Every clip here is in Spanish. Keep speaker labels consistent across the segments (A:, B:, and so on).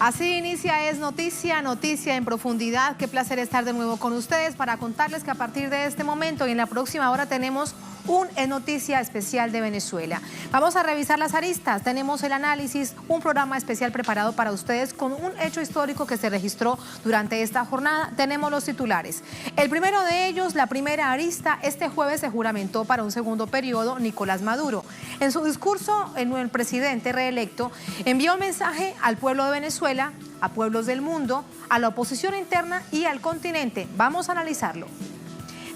A: Así inicia Es Noticia, Noticia en Profundidad. Qué placer estar de nuevo con ustedes para contarles que a partir de este momento y en la próxima hora tenemos un Es Noticia especial de Venezuela. Vamos a revisar las aristas, tenemos el análisis, un programa especial preparado para ustedes con un hecho histórico que se registró durante esta jornada. Tenemos los titulares. El primero de ellos, la primera arista, este jueves se juramentó para un segundo periodo Nicolás Maduro. En su discurso, el presidente reelecto envió un mensaje al pueblo de Venezuela, a pueblos del mundo, a la oposición interna y al continente. Vamos a analizarlo.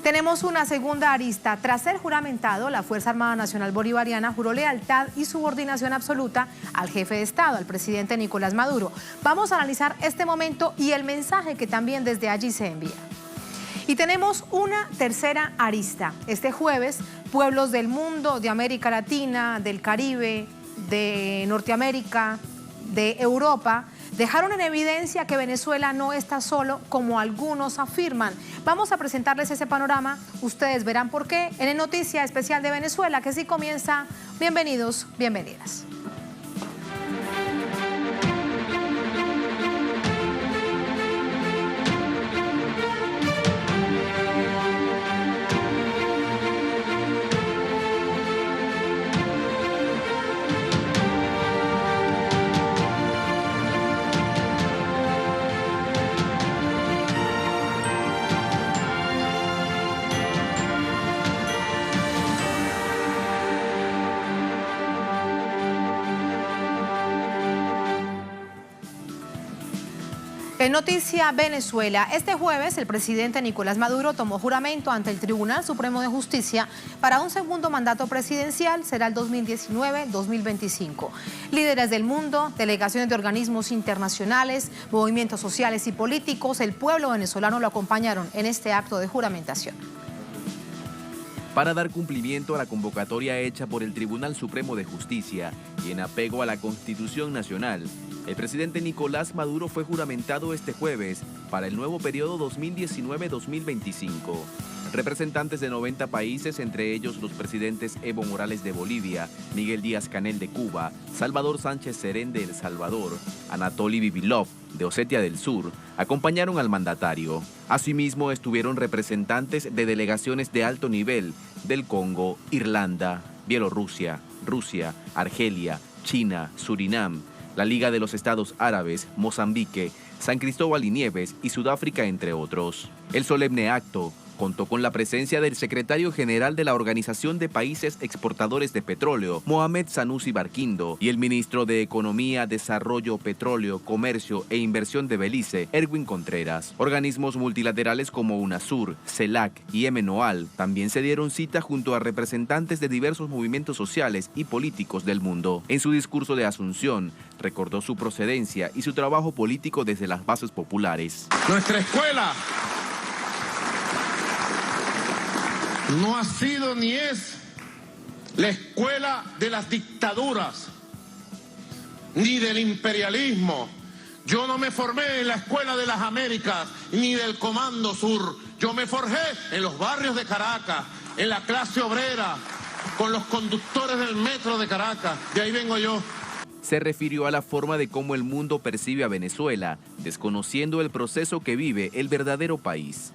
A: Tenemos una segunda arista. Tras ser juramentado, la Fuerza Armada Nacional Bolivariana juró lealtad y subordinación absoluta al jefe de Estado, al presidente Nicolás Maduro. Vamos a analizar este momento y el mensaje que también desde allí se envía. Y tenemos una tercera arista. Este jueves, pueblos del mundo, de América Latina, del Caribe, de Norteamérica, de Europa, dejaron en evidencia que Venezuela no está solo, como algunos afirman. Vamos a presentarles ese panorama. Ustedes verán por qué en el Noticia Especial de Venezuela, que sí comienza. Bienvenidos, bienvenidas. En Noticia Venezuela, este jueves el presidente Nicolás Maduro tomó juramento ante el Tribunal Supremo de Justicia para un segundo mandato presidencial, será el 2019-2025. Líderes del mundo, delegaciones de organismos internacionales, movimientos sociales y políticos, el pueblo venezolano lo acompañaron en este acto de juramentación.
B: Para dar cumplimiento a la convocatoria hecha por el Tribunal Supremo de Justicia y en apego a la Constitución Nacional, el presidente Nicolás Maduro fue juramentado este jueves para el nuevo periodo 2019-2025. Representantes de 90 países, entre ellos los presidentes Evo Morales de Bolivia, Miguel Díaz-Canel de Cuba, Salvador Sánchez Serén de El Salvador, Anatoly Bibilov de Osetia del Sur, acompañaron al mandatario. Asimismo, estuvieron representantes de delegaciones de alto nivel del Congo, Irlanda, Bielorrusia, Rusia, Argelia, China, Surinam, la Liga de los Estados Árabes, Mozambique, San Cristóbal y Nieves y Sudáfrica, entre otros. El solemne acto contó con la presencia del secretario general de la Organización de Países Exportadores de Petróleo, Mohamed Sanusi Barquindo, y el ministro de Economía, Desarrollo, Petróleo, Comercio e Inversión de Belice, Erwin Contreras. Organismos multilaterales como UNASUR, CELAC y MNOAL también se dieron cita junto a representantes de diversos movimientos sociales y políticos del mundo. En su discurso de Asunción, recordó su procedencia y su trabajo político desde las bases populares.
C: Nuestra escuela no ha sido ni es la escuela de las dictaduras, ni del imperialismo. Yo no me formé en la escuela de las Américas, ni del Comando Sur. Yo me forjé en los barrios de Caracas, en la clase obrera, con los conductores del metro de Caracas. De ahí vengo yo.
B: Se refirió a la forma de cómo el mundo percibe a Venezuela, desconociendo el proceso que vive el verdadero país.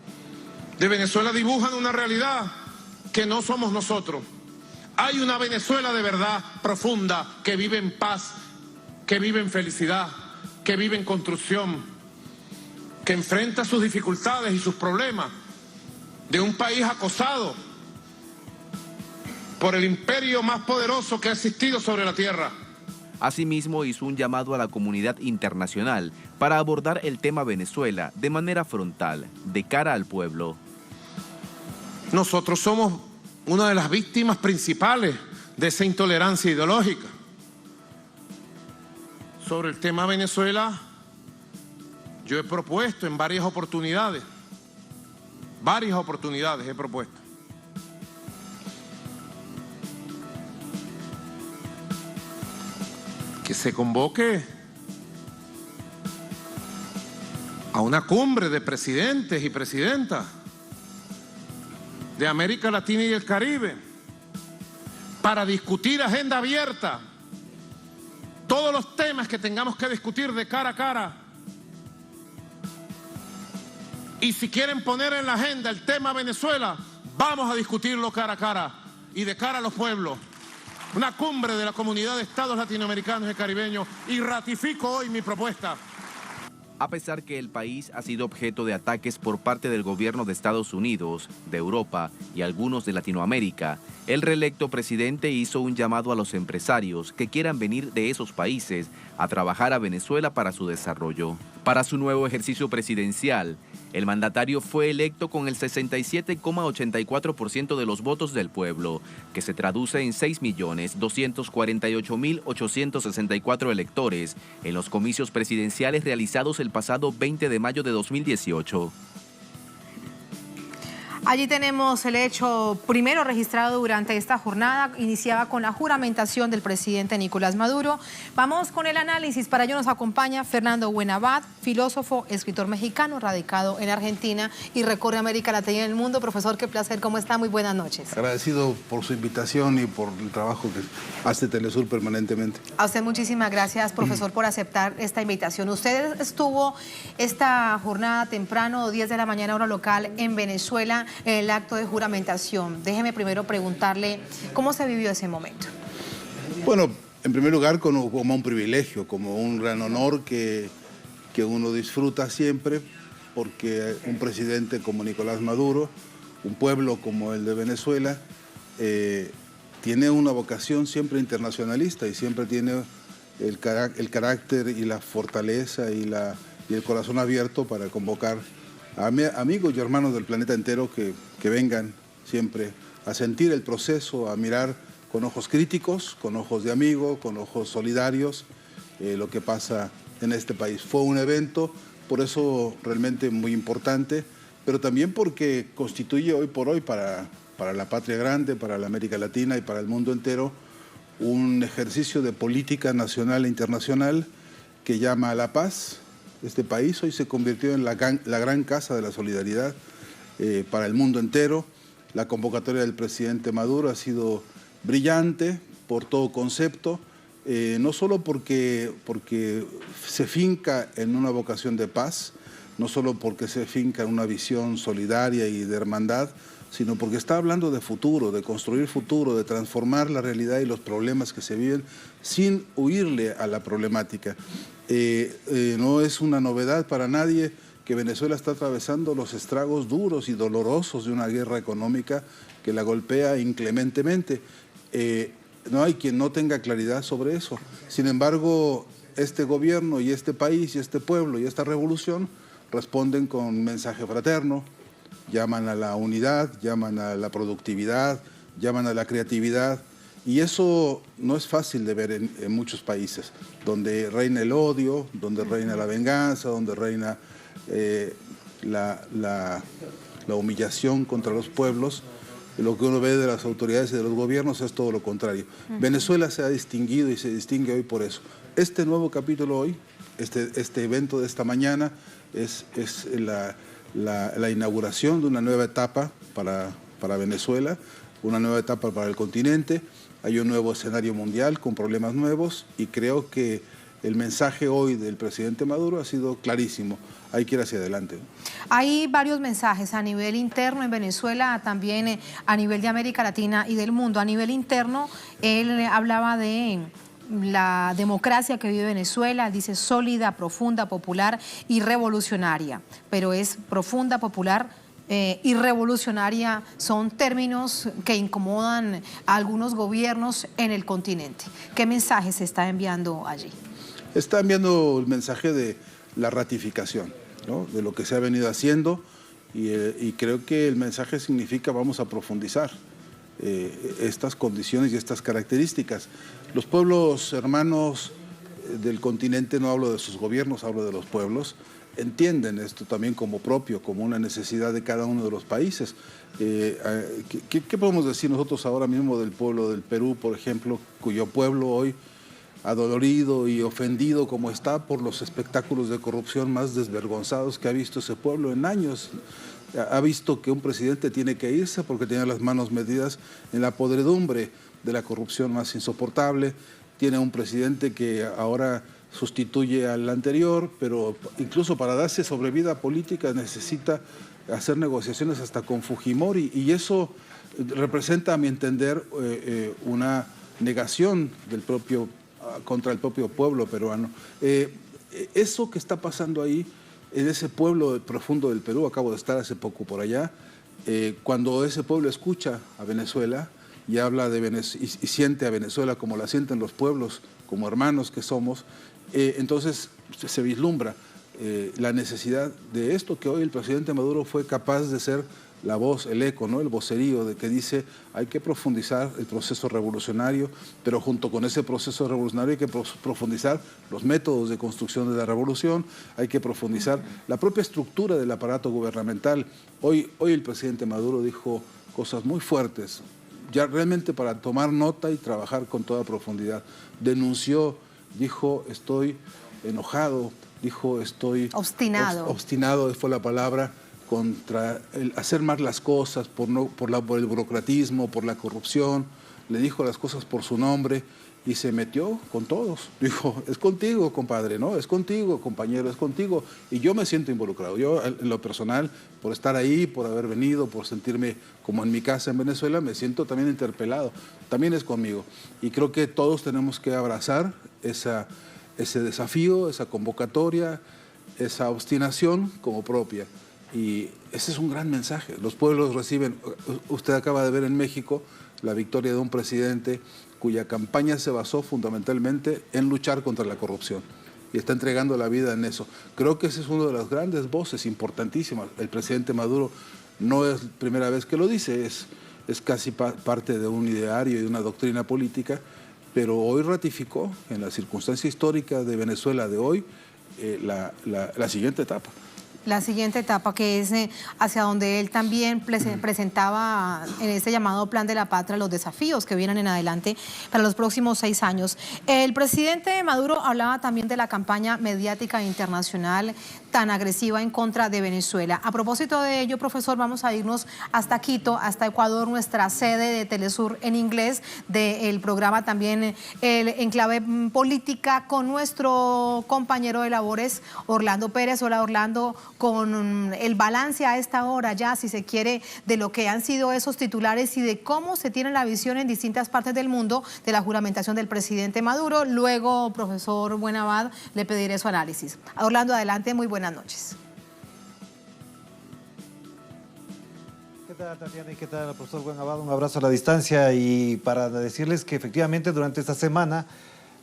C: De Venezuela dibujan una realidad que no somos nosotros. Hay una Venezuela de verdad profunda que vive en paz, que vive en felicidad, que vive en construcción, que enfrenta sus dificultades y sus problemas, de un país acosado por el imperio más poderoso que ha existido sobre la tierra.
B: Asimismo, hizo un llamado a la comunidad internacional para abordar el tema Venezuela de manera frontal, de cara al pueblo.
C: Nosotros somos una de las víctimas principales de esa intolerancia ideológica. Sobre el tema Venezuela, yo he propuesto en varias oportunidades he propuesto. Que se convoque a una cumbre de presidentes y presidentas de América Latina y el Caribe para discutir agenda abierta todos los temas que tengamos que discutir de cara a cara. Y si quieren poner en la agenda el tema Venezuela, vamos a discutirlo cara a cara y de cara a los pueblos. Una cumbre de la Comunidad de Estados Latinoamericanos y Caribeños, y ratifico hoy mi propuesta.
B: A pesar que el país ha sido objeto de ataques por parte del gobierno de Estados Unidos, de Europa y algunos de Latinoamérica, el reelecto presidente hizo un llamado a los empresarios que quieran venir de esos países a trabajar a Venezuela para su desarrollo. Para su nuevo ejercicio presidencial, el mandatario fue electo con el 67,84% de los votos del pueblo, que se traduce en 6.248.864 electores en los comicios presidenciales realizados el pasado 20 de mayo de 2018.
A: Allí tenemos el hecho primero registrado durante esta jornada. Iniciaba con la juramentación del presidente Nicolás Maduro. Vamos con el análisis. Para ello nos acompaña Fernando Buenabad, filósofo, escritor mexicano, radicado en Argentina y recorre América Latina y el mundo. Profesor, qué placer. ¿Cómo está? Muy buenas noches.
D: Agradecido por su invitación y por el trabajo que hace Telesur permanentemente.
A: A usted muchísimas gracias, profesor, por aceptar esta invitación. Usted estuvo esta jornada temprano, 10 de la mañana, hora local, en Venezuela, en el acto de juramentación. Déjeme primero preguntarle cómo se vivió ese momento.
D: Bueno, en primer lugar como un privilegio, como un gran honor que uno disfruta siempre, porque un presidente como Nicolás Maduro, un pueblo como el de Venezuela, tiene una vocación siempre internacionalista y siempre tiene el carácter y la fortaleza y el corazón abierto para convocar a amigos y hermanos del planeta entero que vengan siempre a sentir el proceso, a mirar con ojos críticos, con ojos de amigo, con ojos solidarios, lo que pasa en este país. Fue un evento, por eso realmente muy importante, pero también porque constituye hoy por hoy para la patria grande, para la América Latina y para el mundo entero, un ejercicio de política nacional e internacional que llama a la paz. Este país hoy se convirtió en la gran casa de la solidaridad para el mundo entero. La convocatoria del presidente Maduro ha sido brillante por todo concepto, no solo porque se finca en una vocación de paz, no solo porque se finca en una visión solidaria y de hermandad, sino porque está hablando de futuro, de construir futuro, de transformar la realidad y los problemas que se viven sin huirle a la problemática. No es una novedad para nadie que Venezuela está atravesando los estragos duros y dolorosos de una guerra económica que la golpea inclementemente. No hay quien no tenga claridad sobre eso. Sin embargo, este gobierno y este país y este pueblo y esta revolución responden con un mensaje fraterno, llaman a la unidad, llaman a la productividad, llaman a la creatividad. Y eso no es fácil de ver en muchos países, donde reina el odio, donde reina la venganza, donde reina la humillación contra los pueblos. Lo que uno ve de las autoridades y de los gobiernos es todo lo contrario. Venezuela se ha distinguido y se distingue hoy por eso. Este nuevo capítulo hoy, este evento de esta mañana, es la inauguración de una nueva etapa para Venezuela, una nueva etapa para el continente. Hay un nuevo escenario mundial con problemas nuevos y creo que el mensaje hoy del presidente Maduro ha sido clarísimo. Hay que ir hacia adelante.
A: Hay varios mensajes a nivel interno en Venezuela, también a nivel de América Latina y del mundo. A nivel interno, él hablaba de la democracia que vive Venezuela, dice sólida, profunda, popular y revolucionaria, pero es profunda, popular y revolucionaria, son términos que incomodan a algunos gobiernos en el continente. ¿Qué mensaje se está enviando allí?
D: Está enviando el mensaje de la ratificación, ¿no?, de lo que se ha venido haciendo y creo que el mensaje significa vamos a profundizar estas condiciones y estas características. Los pueblos hermanos del continente, no hablo de sus gobiernos, hablo de los pueblos, entienden esto también como propio, como una necesidad de cada uno de los países. ¿Qué podemos decir nosotros ahora mismo del pueblo del Perú, por ejemplo, cuyo pueblo hoy, adolorido y ofendido como está por los espectáculos de corrupción más desvergonzados que ha visto ese pueblo en años, ha visto que un presidente tiene que irse porque tiene las manos metidas en la podredumbre de la corrupción más insoportable, tiene un presidente que ahora sustituye al anterior, pero incluso para darse sobrevida política necesita hacer negociaciones hasta con Fujimori, y eso representa, a mi entender, una negación contra el propio pueblo peruano. Eso que está pasando ahí, en ese pueblo profundo del Perú, acabo de estar hace poco por allá, cuando ese pueblo escucha a Venezuela y habla de y siente a Venezuela como la sienten los pueblos, como hermanos que somos, entonces se vislumbra la necesidad de esto que hoy el presidente Maduro fue capaz de ser la voz, el eco, ¿no? El vocerío de que dice hay que profundizar el proceso revolucionario, pero junto con ese proceso revolucionario hay que profundizar los métodos de construcción de la revolución, hay que profundizar la propia estructura del aparato gubernamental. Hoy el presidente Maduro dijo cosas muy fuertes, ya realmente para tomar nota y trabajar con toda profundidad. Denunció, dijo estoy enojado, dijo estoy...
A: Obstinado.
D: Obstinado fue la palabra, contra el hacer mal las cosas, por el burocratismo, por la corrupción. Le dijo las cosas por su nombre y se metió con todos. Dijo, es contigo, compadre, ¿no? Es contigo, compañero, es contigo. Y yo me siento involucrado. Yo, en lo personal, por estar ahí, por haber venido, por sentirme como en mi casa en Venezuela, me siento también interpelado. También es conmigo. Y creo que todos tenemos que abrazar ese desafío, esa convocatoria, esa obstinación como propia. Y ese es un gran mensaje. Los pueblos reciben, usted acaba de ver en México la victoria de un presidente cuya campaña se basó fundamentalmente en luchar contra la corrupción y está entregando la vida en eso. Creo que ese es uno de las grandes voces importantísimas. El presidente Maduro no es la primera vez que lo dice, es casi parte de un ideario y de una doctrina política, pero hoy ratificó en la circunstancia histórica de Venezuela de hoy la siguiente etapa.
A: La siguiente etapa, que es hacia donde él también presentaba en este llamado Plan de la Patria los desafíos que vienen en adelante para los próximos 6 años. El presidente Maduro hablaba también de la campaña mediática internacional tan agresiva en contra de Venezuela. A propósito de ello, profesor, vamos a irnos hasta Quito, hasta Ecuador, nuestra sede de Telesur en inglés, del programa también en clave política, con nuestro compañero de labores, Orlando Pérez. Hola, Orlando, con el balance a esta hora ya, si se quiere, de lo que han sido esos titulares y de cómo se tiene la visión en distintas partes del mundo de la juramentación del presidente Maduro. Luego, profesor Buenabad, le pediré su análisis. Orlando, adelante, muy buenas noches.
E: ¿Qué tal, Tatiana? ¿Y qué tal, profesor Buenabad? Un abrazo a la distancia, y para decirles que efectivamente durante esta semana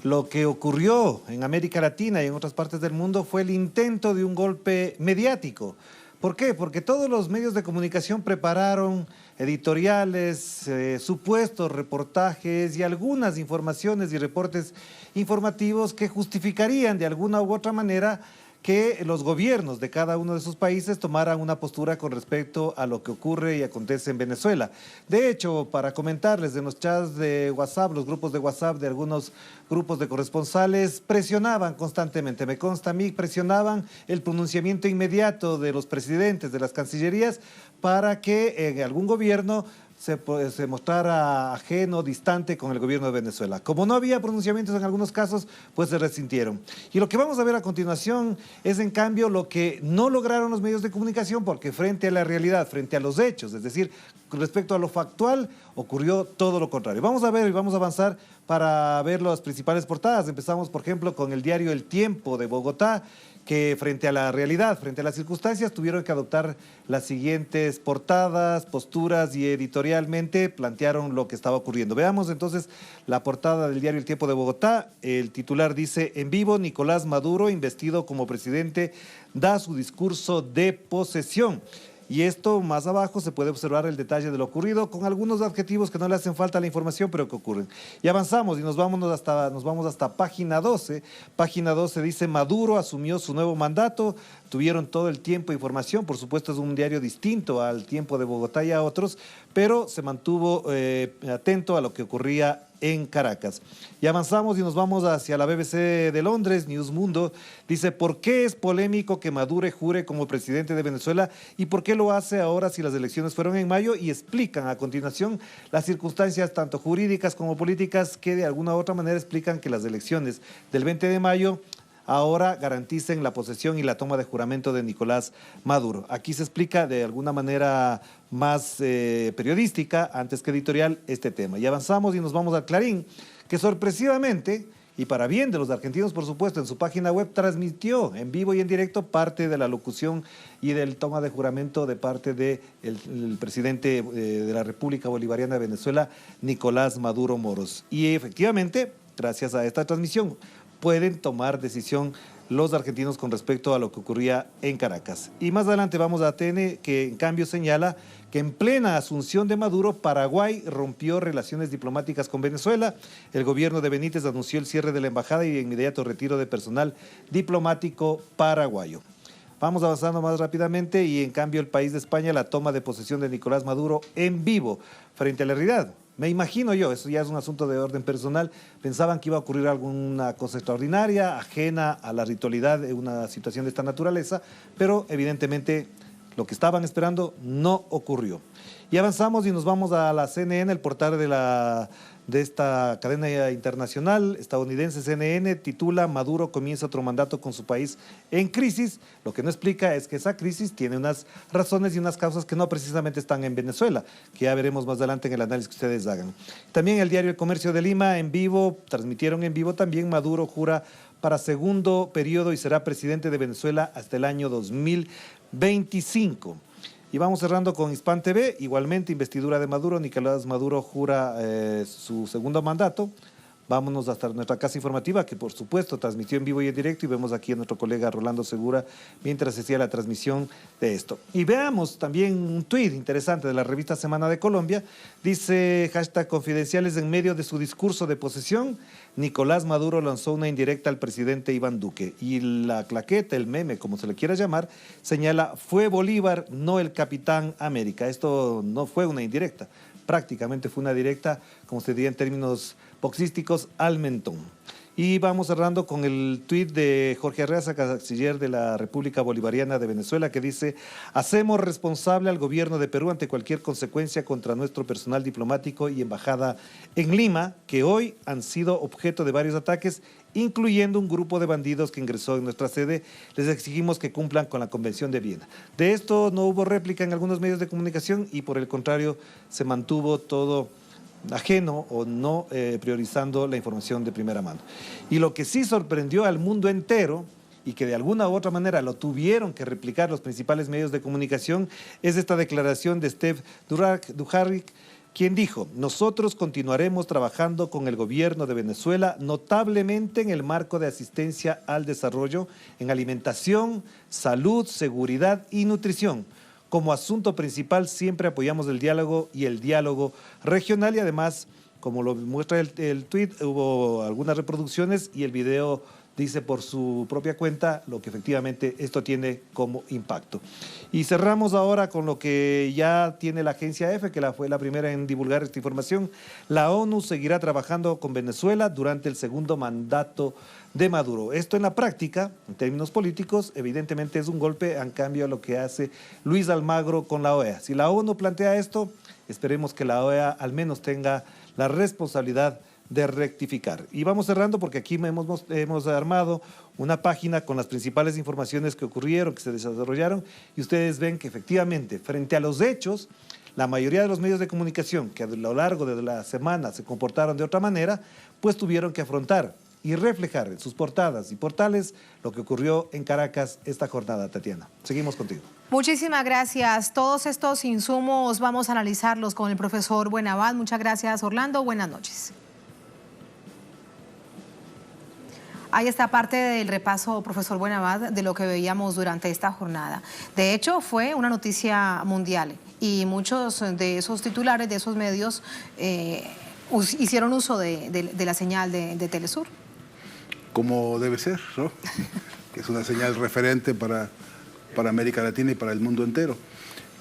E: lo que ocurrió en América Latina y en otras partes del mundo fue el intento de un golpe mediático. ¿Por qué? Porque todos los medios de comunicación prepararon editoriales, supuestos reportajes y algunas informaciones y reportes informativos que justificarían de alguna u otra manera que los gobiernos de cada uno de sus países tomaran una postura con respecto a lo que ocurre y acontece en Venezuela. De hecho, para comentarles, de los chats de WhatsApp, los grupos de WhatsApp de algunos grupos de corresponsales presionaban constantemente, me consta a mí, presionaban el pronunciamiento inmediato de los presidentes de las cancillerías para que algún gobierno se mostrara ajeno, distante con el gobierno de Venezuela. Como no había pronunciamientos en algunos casos, pues se resintieron. Y lo que vamos a ver a continuación es, en cambio, lo que no lograron los medios de comunicación, porque frente a la realidad, frente a los hechos, es decir, con respecto a lo factual, ocurrió todo lo contrario. Vamos a ver y vamos a avanzar para ver las principales portadas. Empezamos, por ejemplo, con el diario El Tiempo de Bogotá, que frente a la realidad, frente a las circunstancias, tuvieron que adoptar las siguientes portadas, posturas, y editorialmente plantearon lo que estaba ocurriendo. Veamos entonces la portada del diario El Tiempo de Bogotá. El titular dice: en vivo, Nicolás Maduro, investido como presidente, da su discurso de posesión. Y esto, más abajo, se puede observar el detalle de lo ocurrido, con algunos adjetivos que no le hacen falta a la información, pero que ocurren. Y avanzamos y nos vamos hasta página 12. Página 12 dice: Maduro asumió su nuevo mandato tuvieron todo el tiempo información. Por supuesto, es un diario distinto al Tiempo de Bogotá y a otros, pero se mantuvo atento a lo que ocurría en Caracas. Y avanzamos y nos vamos hacia la BBC de Londres. News Mundo dice: ¿por qué es polémico que Maduro jure como presidente de Venezuela y por qué lo hace ahora si las elecciones fueron en mayo? Y explican a continuación las circunstancias tanto jurídicas como políticas que de alguna u otra manera explican que las elecciones del 20 de mayo ahora garanticen la posesión y la toma de juramento de Nicolás Maduro. Aquí se explica de alguna manera más periodística, antes que editorial, este tema. Y avanzamos y nos vamos al Clarín, que sorpresivamente, y para bien de los argentinos, por supuesto, en su página web transmitió en vivo y en directo parte de la locución y del toma de juramento de parte del presidente de la República Bolivariana de Venezuela, Nicolás Maduro Moros. Y efectivamente, gracias a esta transmisión, pueden tomar decisión los argentinos con respecto a lo que ocurría en Caracas. Y más adelante vamos a TN, que en cambio señala que en plena asunción de Maduro, Paraguay rompió relaciones diplomáticas con Venezuela. El gobierno de Benítez anunció el cierre de la embajada y de inmediato retiro de personal diplomático paraguayo. Vamos avanzando más rápidamente y en cambio el país de España, la toma de posesión de Nicolás Maduro en vivo frente a la realidad. Me imagino yo, eso ya es un asunto de orden personal, pensaban que iba a ocurrir alguna cosa extraordinaria, ajena a la ritualidad de una situación de esta naturaleza, pero evidentemente lo que estaban esperando no ocurrió. Y avanzamos y nos vamos a la CNN, el portal de esta cadena internacional estadounidense. CNN titula: Maduro comienza otro mandato con su país en crisis. Lo que no explica es que esa crisis tiene unas razones y unas causas que no precisamente están en Venezuela, que ya veremos más adelante en el análisis que ustedes hagan. También el diario El Comercio de Lima, en vivo, transmitieron en vivo también: Maduro jura para segundo periodo y será presidente de Venezuela hasta el año 2025. Y vamos cerrando con Hispan TV, igualmente investidura de Maduro, Nicolás Maduro jura su segundo mandato. Vámonos hasta nuestra casa informativa, que por supuesto transmitió en vivo y en directo, y vemos aquí a nuestro colega Rolando Segura mientras se hacía la transmisión de esto. Y veamos también un tuit interesante de la revista Semana de Colombia. Dice #confidenciales: en medio de su discurso de posesión, Nicolás Maduro lanzó una indirecta al presidente Iván Duque. Y la claqueta, el meme, como se le quiera llamar, señala: fue Bolívar, no el Capitán América. Esto no fue una indirecta, prácticamente fue una directa, como se diría en términos boxísticos, al mentón. Y vamos cerrando con el tuit de Jorge Arreaza, canciller de la República Bolivariana de Venezuela, que dice: hacemos responsable al gobierno de Perú ante cualquier consecuencia contra nuestro personal diplomático y embajada en Lima, que hoy han sido objeto de varios ataques, incluyendo un grupo de bandidos que ingresó en nuestra sede. Les exigimos que cumplan con la Convención de Viena. De esto no hubo réplica en algunos medios de comunicación y por el contrario se mantuvo todo ajeno o no priorizando la información de primera mano. Y lo que sí sorprendió al mundo entero y que de alguna u otra manera lo tuvieron que replicar los principales medios de comunicación es esta declaración de Steve Dujarric, quien dijo: nosotros continuaremos trabajando con el gobierno de Venezuela notablemente en el marco de asistencia al desarrollo, en alimentación, salud, seguridad y nutrición. Como asunto principal siempre apoyamos el diálogo y el diálogo regional, y además, como lo muestra el tuit, hubo algunas reproducciones y el video dice por su propia cuenta lo que efectivamente esto tiene como impacto. Y cerramos ahora con lo que ya tiene la agencia EFE, que fue la primera en divulgar esta información. La ONU seguirá trabajando con Venezuela durante el segundo mandato de Maduro. Esto en la práctica, en términos políticos, evidentemente es un golpe en cambio a lo que hace Luis Almagro con la OEA. Si la ONU plantea esto, esperemos que la OEA al menos tenga la responsabilidad de rectificar. Y vamos cerrando porque aquí hemos armado una página con las principales informaciones que ocurrieron, que se desarrollaron, y ustedes ven que efectivamente, frente a los hechos, la mayoría de los medios de comunicación que a lo largo de la semana se comportaron de otra manera, pues tuvieron que afrontar y reflejar en sus portadas y portales lo que ocurrió en Caracas esta jornada. Tatiana, seguimos contigo.
A: Muchísimas gracias. Todos estos insumos vamos a analizarlos con el profesor Buenabad. Muchas gracias, Orlando. Buenas noches. Ahí está parte del repaso, profesor Buenabad, de lo que veíamos durante esta jornada. De hecho, fue una noticia mundial y muchos de esos titulares, de esos medios, hicieron uso de la señal de Telesur.
D: Como debe ser, ¿no? Que es una señal referente para para América Latina y para el mundo entero.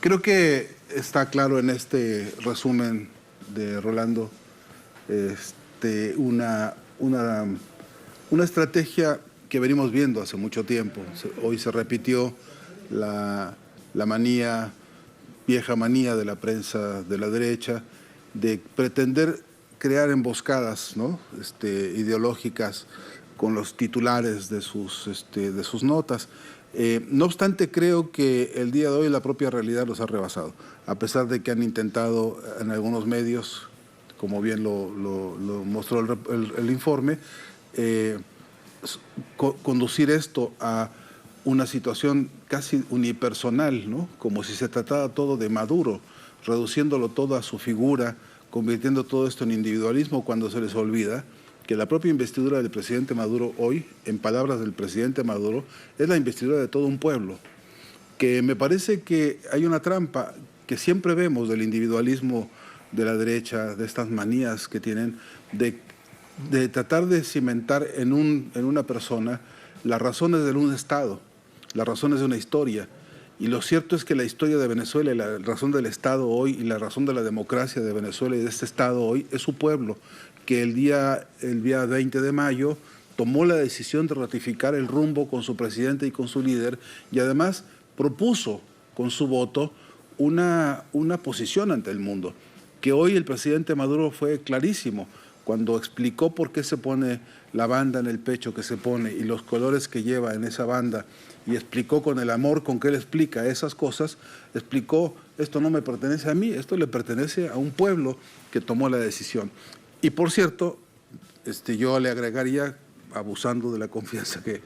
D: Creo que está claro en este resumen de Rolando una estrategia que venimos viendo hace mucho tiempo. Hoy se repitió la vieja manía de la prensa de la derecha de pretender crear emboscadas, ¿no? Ideológicas con los titulares de sus notas. No obstante, creo que el día de hoy la propia realidad los ha rebasado, a pesar de que han intentado en algunos medios, como bien lo mostró el informe, conducir esto a una situación casi unipersonal, ¿no? Como si se tratara todo de Maduro, reduciéndolo todo a su figura, convirtiendo todo esto en individualismo, cuando se les olvida que la propia investidura del presidente Maduro hoy, en palabras del presidente Maduro, es la investidura de todo un pueblo. Que me parece que hay una trampa que siempre vemos del individualismo de la derecha, de estas manías que tienen, de tratar de cimentar en una persona las razones de un Estado, las razones de una historia. Y lo cierto es que la historia de Venezuela y la razón del Estado hoy y la razón de la democracia de Venezuela y de este Estado hoy es su pueblo, que el día 20 de mayo tomó la decisión de ratificar el rumbo con su presidente y con su líder, y además propuso con su voto una posición ante el mundo, que hoy el presidente Maduro fue clarísimo cuando explicó por qué se pone la banda en el pecho que se pone y los colores que lleva en esa banda, y explicó con el amor con que él explica esas cosas, explicó: esto no me pertenece a mí, esto le pertenece a un pueblo que tomó la decisión. Y por cierto, yo le agregaría, abusando de la confianza que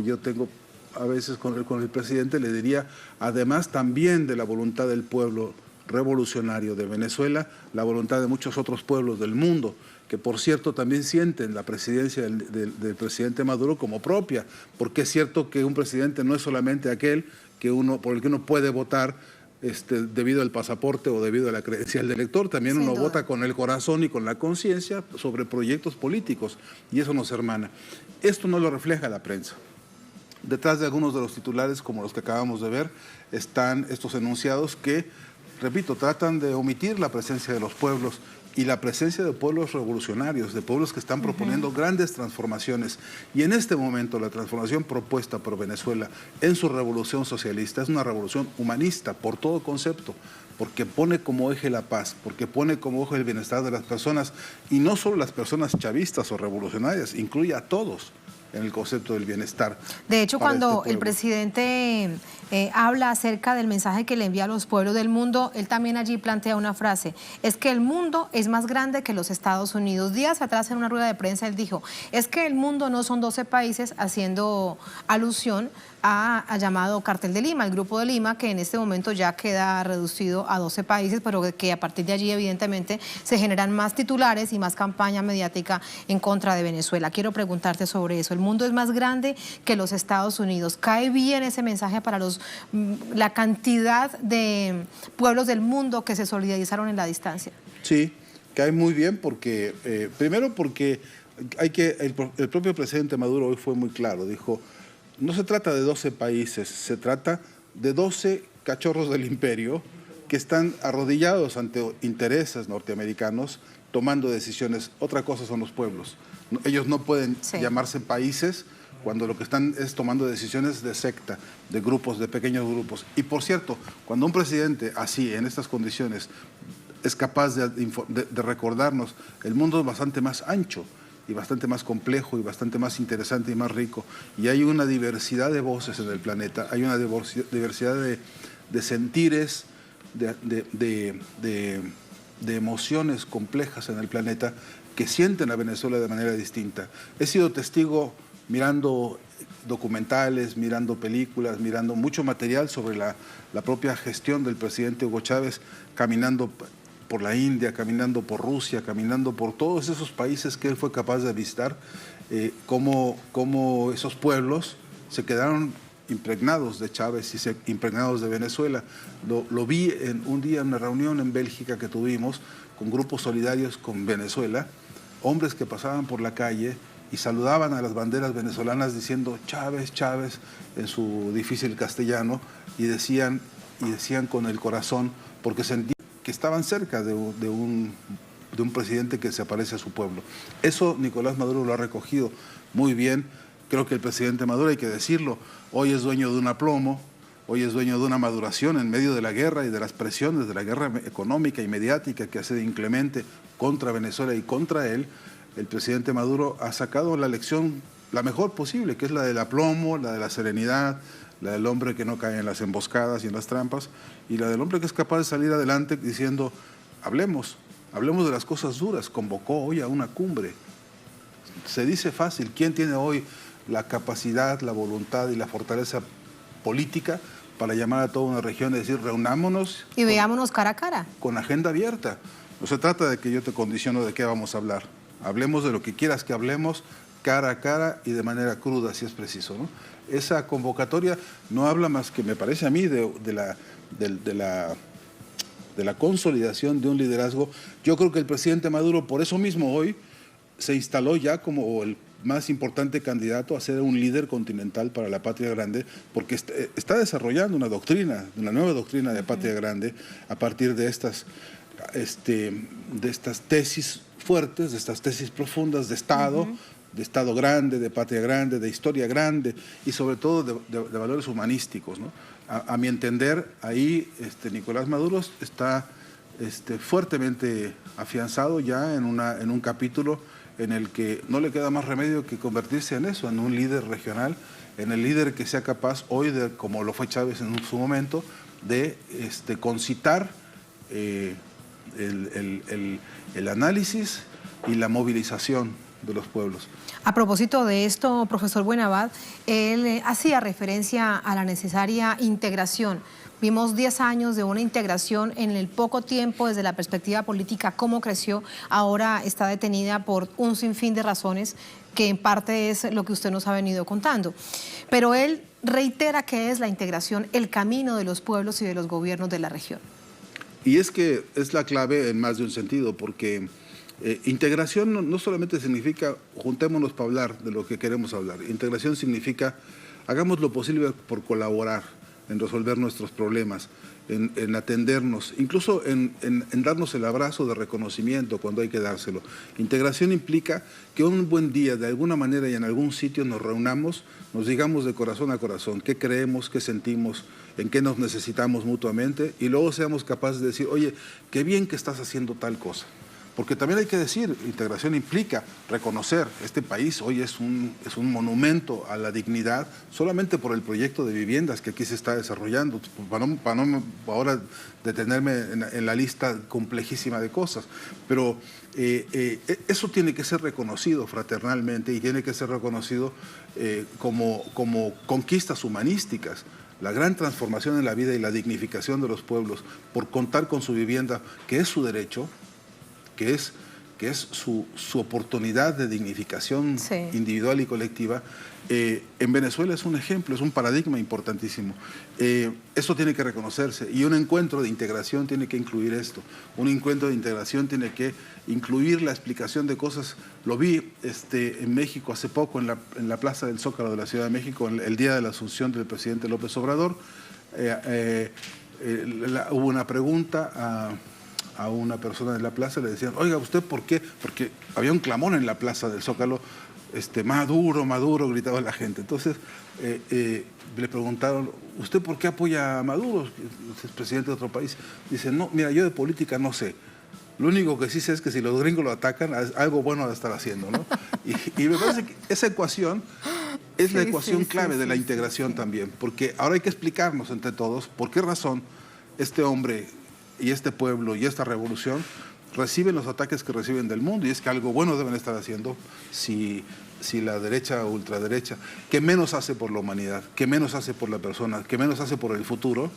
D: yo tengo a veces con el presidente, le diría, además también de la voluntad del pueblo revolucionario de Venezuela, la voluntad de muchos otros pueblos del mundo, que por cierto también sienten la presidencia del presidente Maduro como propia, porque es cierto que un presidente no es solamente aquel por el que uno puede votar debido al pasaporte o debido a la credencial de elector, también uno vota con el corazón y con la conciencia sobre proyectos políticos, y eso nos hermana. Esto no lo refleja la prensa. Detrás de algunos de los titulares, como los que acabamos de ver, están estos enunciados que, repito, tratan de omitir la presencia de los pueblos y la presencia de pueblos revolucionarios, de pueblos que están proponiendo grandes transformaciones. Y en este momento la transformación propuesta por Venezuela en su revolución socialista es una revolución humanista por todo concepto, porque pone como eje la paz, porque pone como eje el bienestar de las personas, y no solo las personas chavistas o revolucionarias, incluye a todos en el concepto del bienestar.
A: De hecho, cuando el presidente habla acerca del mensaje que le envía a los pueblos del mundo, él también allí plantea una frase: es que el mundo es más grande que los Estados Unidos. Días atrás, en una rueda de prensa, él dijo: es que el mundo no son 12 países, haciendo alusión a llamado Cartel de Lima, el Grupo de Lima, que en este momento ya queda reducido a 12 países, pero que a partir de allí evidentemente se generan más titulares y más campaña mediática en contra de Venezuela. Quiero preguntarte sobre eso. El mundo es más grande que los Estados Unidos. ¿Cae bien ese mensaje para la cantidad de pueblos del mundo que se solidarizaron en la distancia?
D: Sí, cae muy bien porque, primero porque el propio presidente Maduro hoy fue muy claro, dijo: no se trata de 12 países, se trata de 12 cachorros del imperio que están arrodillados ante intereses norteamericanos tomando decisiones. Otra cosa son los pueblos. Ellos no pueden llamarse países cuando lo que están es tomando decisiones de secta, de grupos, de pequeños grupos. Y por cierto, cuando un presidente así, en estas condiciones, es capaz de recordarnos, el mundo es bastante más ancho y bastante más complejo y bastante más interesante y más rico. Y hay una diversidad de voces en el planeta, hay una diversidad de sentires, de emociones complejas en el planeta que sienten a Venezuela de manera distinta. He sido testigo mirando documentales, mirando películas, mirando mucho material sobre la propia gestión del presidente Hugo Chávez, caminando por la India, caminando por Rusia, caminando por todos esos países que él fue capaz de visitar, cómo esos pueblos se quedaron impregnados de Chávez y impregnados de Venezuela. Lo vi un día en una reunión en Bélgica que tuvimos con grupos solidarios con Venezuela, hombres que pasaban por la calle y saludaban a las banderas venezolanas diciendo Chávez, Chávez, en su difícil castellano, y decían con el corazón, porque sentían que estaban cerca de un presidente que se parece a su pueblo. Eso Nicolás Maduro lo ha recogido muy bien. Creo que el presidente Maduro, hay que decirlo, hoy es dueño de un aplomo, hoy es dueño de una maduración en medio de la guerra y de las presiones de la guerra económica y mediática que hace de inclemente contra Venezuela y contra él. El presidente Maduro ha sacado la lección la mejor posible, que es la del aplomo, la de la serenidad, la del hombre que no cae en las emboscadas y en las trampas, y la del hombre que es capaz de salir adelante diciendo, hablemos de las cosas duras. Convocó hoy a una cumbre. Se dice fácil, ¿quién tiene hoy la capacidad, la voluntad y la fortaleza política para llamar a toda una región y decir, reunámonos?
A: Y veámonos cara a cara.
D: Con agenda abierta. No se trata de que yo te condiciono de qué vamos a hablar. Hablemos de lo que quieras que hablemos, cara a cara y de manera cruda, si es preciso, ¿no? Esa convocatoria no habla más que, me parece a mí, de la consolidación de un liderazgo. Yo creo que el presidente Maduro, por eso mismo hoy, se instaló ya como el más importante candidato a ser un líder continental para la patria grande, porque está desarrollando una nueva doctrina de patria grande a partir de estas tesis fuertes, de estas tesis profundas de Estado, de Estado grande, de patria grande, de historia grande y sobre todo de valores humanísticos, ¿no? A mi entender, ahí Nicolás Maduro está fuertemente afianzado ya en un capítulo en el que no le queda más remedio que convertirse en eso, en un líder regional, en el líder que sea capaz hoy, como lo fue Chávez en su momento, de concitar el análisis y la movilización de los pueblos.
A: A propósito de esto, profesor Buenabad, él hacía referencia a la necesaria integración. Vimos 10 años de una integración en el poco tiempo desde la perspectiva política, cómo creció, ahora está detenida por un sinfín de razones que en parte es lo que usted nos ha venido contando. Pero él reitera que es la integración el camino de los pueblos y de los gobiernos de la región.
D: Y es que es la clave en más de un sentido, porque integración no solamente significa juntémonos para hablar de lo que queremos hablar. Integración significa hagamos lo posible por colaborar en resolver nuestros problemas, en atendernos, incluso en darnos el abrazo de reconocimiento cuando hay que dárselo. Integración implica que un buen día, de alguna manera y en algún sitio nos reunamos, nos digamos de corazón a corazón qué creemos, qué sentimos, en qué nos necesitamos mutuamente y luego seamos capaces de decir, oye, qué bien que estás haciendo tal cosa. Porque también hay que decir, integración implica reconocer, este país hoy es un monumento a la dignidad solamente por el proyecto de viviendas que aquí se está desarrollando, para no ahora detenerme en la lista complejísima de cosas, pero eso tiene que ser reconocido fraternalmente y tiene que ser reconocido como conquistas humanísticas. La gran transformación en la vida y la dignificación de los pueblos por contar con su vivienda, que es su derecho, que es su oportunidad de dignificación individual y colectiva, en Venezuela es un ejemplo, es un paradigma importantísimo. Eso tiene que reconocerse y un encuentro de integración tiene que incluir esto. Un encuentro de integración tiene que incluir la explicación de cosas. Lo vi en México hace poco, en la Plaza del Zócalo de la Ciudad de México, el día de la asunción del presidente López Obrador. Hubo una pregunta a una persona de la plaza, le decían, oiga, ¿usted por qué? Porque había un clamor en la plaza del Zócalo, Maduro, Maduro, gritaba la gente. Entonces le preguntaron, ¿usted por qué apoya a Maduro? Es presidente de otro país. Dice, no, mira, yo de política no sé. Lo único que sí sé es que si los gringos lo atacan, algo bueno va a estar haciendo, ¿no? Y me parece que esa ecuación es la ecuación clave de la integración también, porque ahora hay que explicarnos entre todos por qué razón este hombre y este pueblo y esta revolución reciben los ataques que reciben del mundo, y es que algo bueno deben estar haciendo si la derecha o ultraderecha, que menos hace por la humanidad, que menos hace por la persona, que menos hace por el futuro,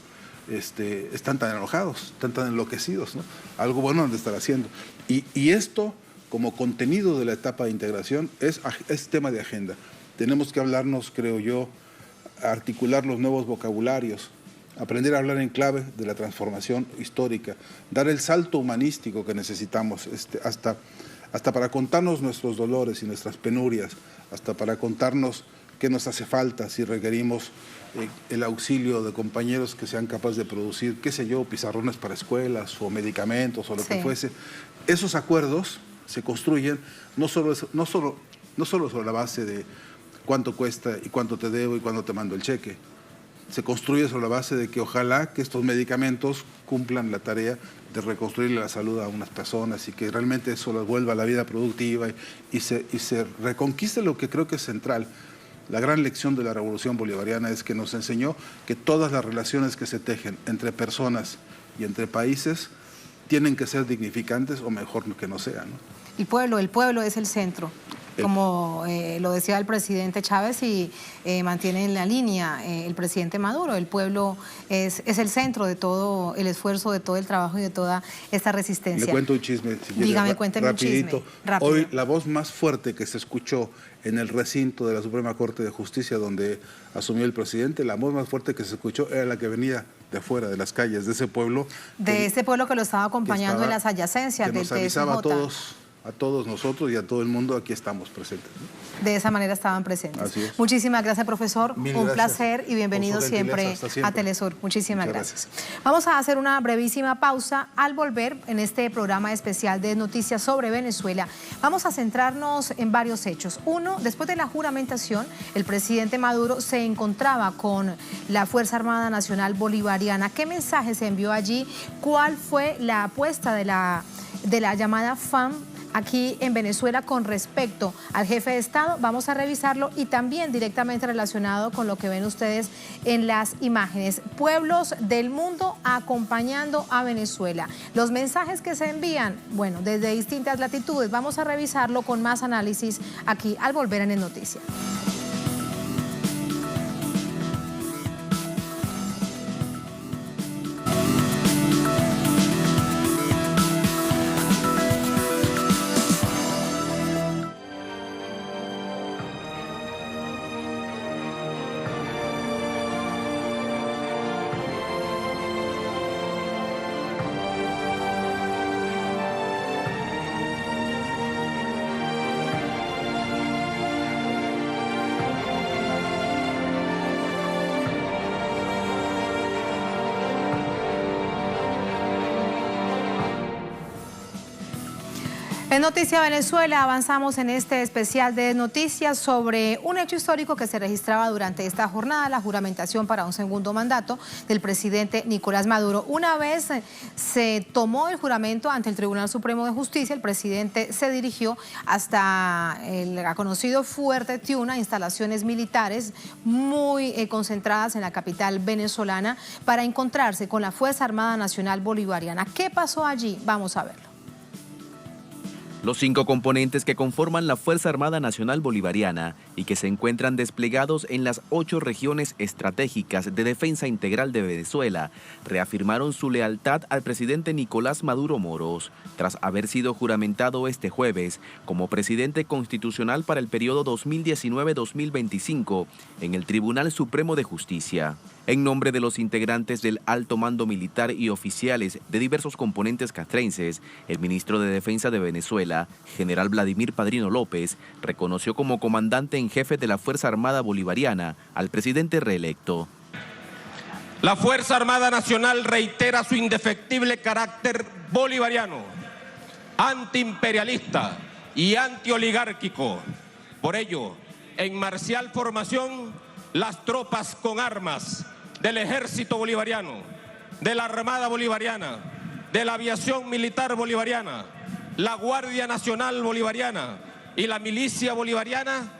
D: están tan enojados, están tan enloquecidos, ¿no? Algo bueno deben estar haciendo. Y esto, como contenido de la etapa de integración, es tema de agenda. Tenemos que hablarnos, creo yo, articular los nuevos vocabularios, aprender a hablar en clave de la transformación histórica, dar el salto humanístico que necesitamos, hasta para contarnos nuestros dolores y nuestras penurias, hasta para contarnos qué nos hace falta si requerimos el auxilio de compañeros que sean capaces de producir, qué sé yo, pizarrones para escuelas o medicamentos o lo que fuese. Esos acuerdos se construyen no solo sobre la base de cuánto cuesta y cuánto te debo y cuándo te mando el cheque. Se construye sobre la base de que ojalá que estos medicamentos cumplan la tarea de reconstruirle la salud a unas personas y que realmente eso las vuelva a la vida productiva y se reconquiste lo que creo que es central. La gran lección de la Revolución Bolivariana es que nos enseñó que todas las relaciones que se tejen entre personas y entre países tienen que ser dignificantes o mejor que no sean, ¿no?
A: El pueblo es el centro, como lo decía el presidente Chávez y mantiene en la línea el presidente Maduro. El pueblo es el centro de todo el esfuerzo, de todo el trabajo y de toda esta resistencia.
D: Le cuento un chisme, si quiere.
A: Dígame, cuénteme
D: rapidito.
A: Un chisme. Rápido.
D: Hoy la voz más fuerte que se escuchó en el recinto de la Suprema Corte de Justicia donde asumió el presidente, la voz más fuerte que se escuchó era la que venía de afuera, de las calles, de ese pueblo.
A: De ese pueblo que lo estaba acompañando en las adyacencias del TSJ.
D: Que nos avisaba a todos nosotros y a todo el mundo, aquí estamos presentes, ¿no?
A: De esa manera estaban presentes.
D: Así es.
A: Muchísimas gracias, profesor. Un placer y bienvenido
D: siempre
A: a Telesur. Muchísimas gracias. Vamos a hacer una brevísima pausa. Al volver, en este programa especial de noticias sobre Venezuela, vamos a centrarnos en varios hechos. Uno, después de la juramentación, el presidente Maduro se encontraba con la Fuerza Armada Nacional Bolivariana. ¿Qué mensaje se envió allí? ¿Cuál fue la apuesta de la llamada FAM aquí en Venezuela con respecto al jefe de Estado? Vamos a revisarlo y también directamente relacionado con lo que ven ustedes en las imágenes. Pueblos del mundo acompañando a Venezuela. Los mensajes que se envían, bueno, desde distintas latitudes. Vamos a revisarlo con más análisis aquí al volver en el Noticias. En Noticia Venezuela avanzamos en este especial de noticias sobre un hecho histórico que se registraba durante esta jornada, la juramentación para un segundo mandato del presidente Nicolás Maduro. Una vez se tomó el juramento ante el Tribunal Supremo de Justicia, el presidente se dirigió hasta el conocido Fuerte Tiuna, instalaciones militares muy concentradas en la capital venezolana, para encontrarse con la Fuerza Armada Nacional Bolivariana. ¿Qué pasó allí? Vamos a verlo.
B: Los 5 componentes que conforman la Fuerza Armada Nacional Bolivariana y que se encuentran desplegados en las 8 regiones estratégicas de defensa integral de Venezuela reafirmaron su lealtad al presidente Nicolás Maduro Moros tras haber sido juramentado este jueves como presidente constitucional para el periodo 2019-2025 en el Tribunal Supremo de Justicia. En nombre de los integrantes del alto mando militar y oficiales de diversos componentes castrenses, el ministro de Defensa de Venezuela, general Vladimir Padrino López, reconoció como comandante en jefe de la Fuerza Armada Bolivariana al presidente reelecto.
F: La Fuerza Armada Nacional reitera su indefectible carácter bolivariano, antiimperialista y antioligárquico. Por ello, en marcial formación, las tropas con armas del Ejército Bolivariano, de la Armada Bolivariana, de la Aviación Militar Bolivariana, la Guardia Nacional Bolivariana y la Milicia Bolivariana,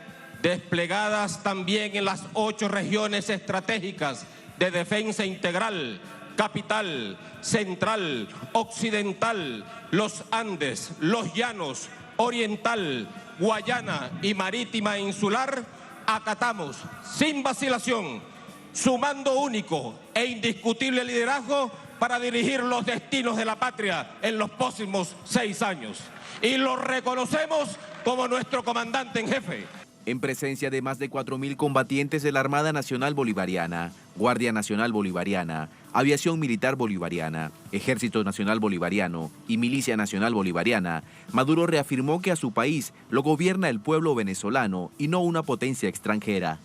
F: desplegadas también en las 8 regiones estratégicas de defensa integral: capital, central, occidental, los Andes, los Llanos, oriental, Guayana y marítima e insular. Acatamos sin vacilación su mando único e indiscutible liderazgo para dirigir los destinos de la patria en los próximos 6 años. Y lo reconocemos como nuestro comandante en jefe.
B: En presencia de más de 4.000 combatientes de la Armada Nacional Bolivariana, Guardia Nacional Bolivariana, Aviación Militar Bolivariana, Ejército Nacional Bolivariano y Milicia Nacional Bolivariana, Maduro reafirmó que a su país lo gobierna el pueblo venezolano y no una potencia extranjera.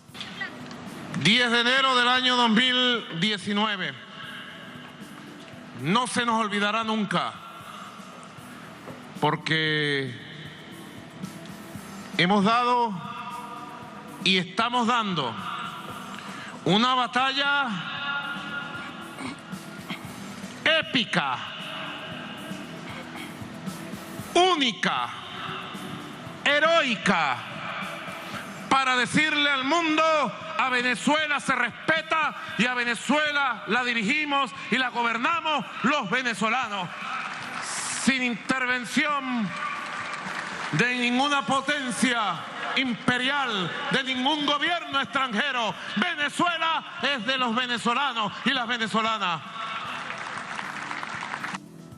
C: 10 de enero del año 2019. No se nos olvidará nunca, porque hemos dado y estamos dando una batalla épica, única, heroica, para decirle al mundo: a Venezuela se respeta y a Venezuela la dirigimos y la gobernamos los venezolanos, sin intervención de ninguna potencia imperial, de ningún gobierno extranjero. Venezuela es de los venezolanos y las venezolanas.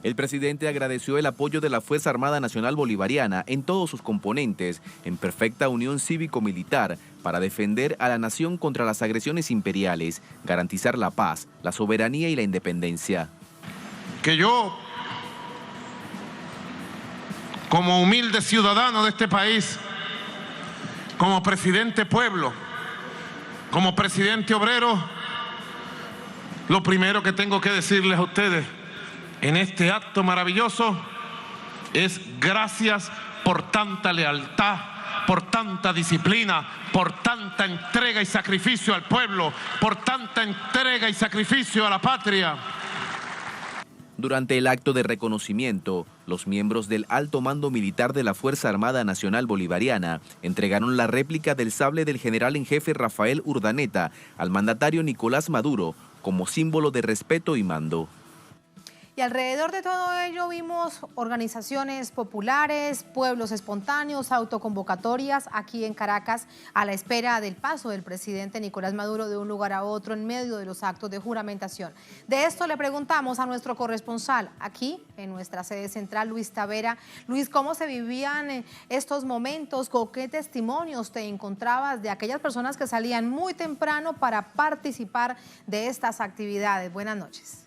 B: El presidente agradeció el apoyo de la Fuerza Armada Nacional Bolivariana en todos sus componentes, en perfecta unión cívico-militar, para defender a la nación contra las agresiones imperiales, garantizar la paz, la soberanía y la independencia.
C: Que yo, como humilde ciudadano de este país, como presidente pueblo, como presidente obrero, lo primero que tengo que decirles a ustedes en este acto maravilloso es gracias por tanta lealtad, por tanta disciplina, por tanta entrega y sacrificio al pueblo, por tanta entrega y sacrificio a la patria.
B: Durante el acto de reconocimiento, los miembros del alto mando militar de la Fuerza Armada Nacional Bolivariana entregaron la réplica del sable del general en jefe Rafael Urdaneta al mandatario Nicolás Maduro como símbolo de respeto y mando.
A: Y alrededor de todo ello vimos organizaciones populares, pueblos espontáneos, autoconvocatorias aquí en Caracas a la espera del paso del presidente Nicolás Maduro de un lugar a otro en medio de los actos de juramentación. De esto le preguntamos a nuestro corresponsal aquí en nuestra sede central, Luis Tavera. Luis, ¿cómo se vivían estos momentos? ¿Con qué testimonios te encontrabas de aquellas personas que salían muy temprano para participar de estas actividades? Buenas noches.